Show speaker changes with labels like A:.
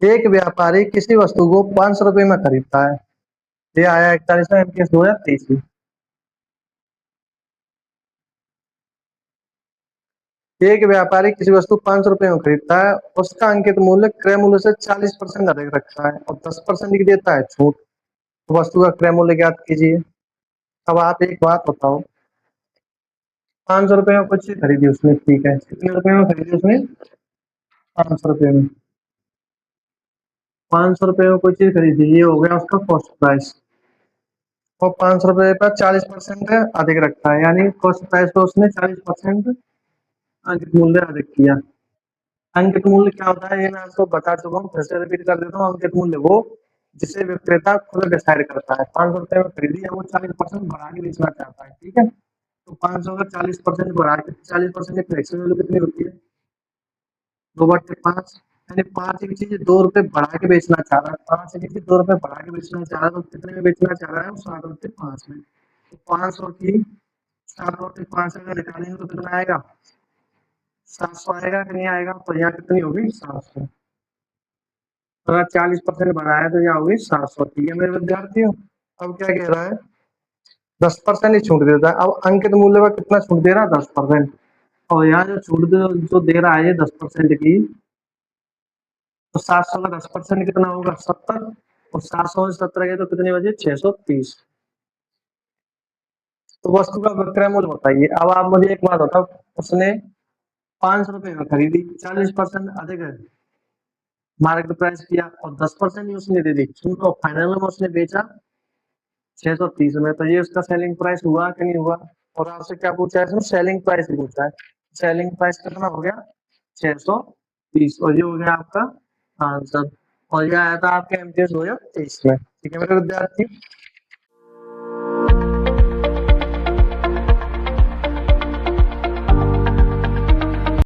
A: एक व्यापारी किसी वस्तु को 500 रुपए में खरीदता है। ये आया 41वां एमकेएस 2023 में। एक व्यापारी किसी वस्तु 500 रुपए में खरीदता है, उसका अंकित मूल्य क्रय मूल्य से 40% अधिक रखता है और 10% की देता है छूट। तो वस्तु का क्रय मूल्य ज्ञात कीजिए। अब आप एक बात बताओ, 500 रुपए में कुछ चीज खरीदी उसने, ठीक है, कितने रुपए में खरीदी उसने? 500 रुपए में। 500 रुपए में कोई चीज खरीदी, ये हो गया उसका कॉस्ट प्राइस। और 500 रुपए पर 40% अधिक रखता है, यानी कॉस्ट प्राइस को उसने 40% अंकित मूल्य अधिक किया। अंकित मूल्य क्या होता है ये मैं आपको बता चुका हूँ, फिर से रिपीट कर देता हूँ। अंकित मूल्य वो जिसे विक्रेता खुद डिसाइड करता है। 500 रुपए में खरीदी है, वो 40% बढ़ा के बेचना चाहता है, ठीक है। तो 500 का 40% बढ़ा के 40% की फ्लेक्सिबल वैल्यू कितनी होती है? 2/5, यानी 5 की चीज 2 रुपए बढ़ा के बेचना चाह रहा है। 5 की चीज 2 रुपए बढ़ा के बेचना चाह रहा है, तो कितने में बेचना चाह रहा है? 7/5 में। तो 500 की 7/5 अगर निकालेंगे तो कितना आएगा? 700 आएगा कि नहीं आएगा? तो यहाँ कितनी होगी? 700। अगर 40% बढ़ाया तो यहाँ होगी 700। ठीक है मेरे विद्यार्थियों, अब क्या कह रहा है? 10% ही छूट देता है। अब अंकित मूल्य पर कितना छूट दे रहा है? 10%। और यहाँ जो छूट जो दे रहा है ये 10% की, तो 700 का 10% कितना होगा? 70। और 700 में 70 गए तो कितने बजे? 630। तो वस्तु का विक्रय मूल्य बताइए। अब आप मुझे एक बात बताओ, उसने 500 रुपए में खरीदी, 40% अधिक है मार्केट प्राइस किया और 10% ही उसने दे दी छूट, और फाइनल में उसने बेचा 630 में। तो ये उसका सेलिंग प्राइस हुआ कि नहीं हुआ? और आपसे क्या पूछा है इसमें? सेलिंग प्राइस पूछा है। सेलिंग प्राइस कितना हो गया? 630। और ये हो गया आपका आंसर। और ये आया था आपके एमटीएस 2023 में। ठीक है मेरे विद्यार्थी।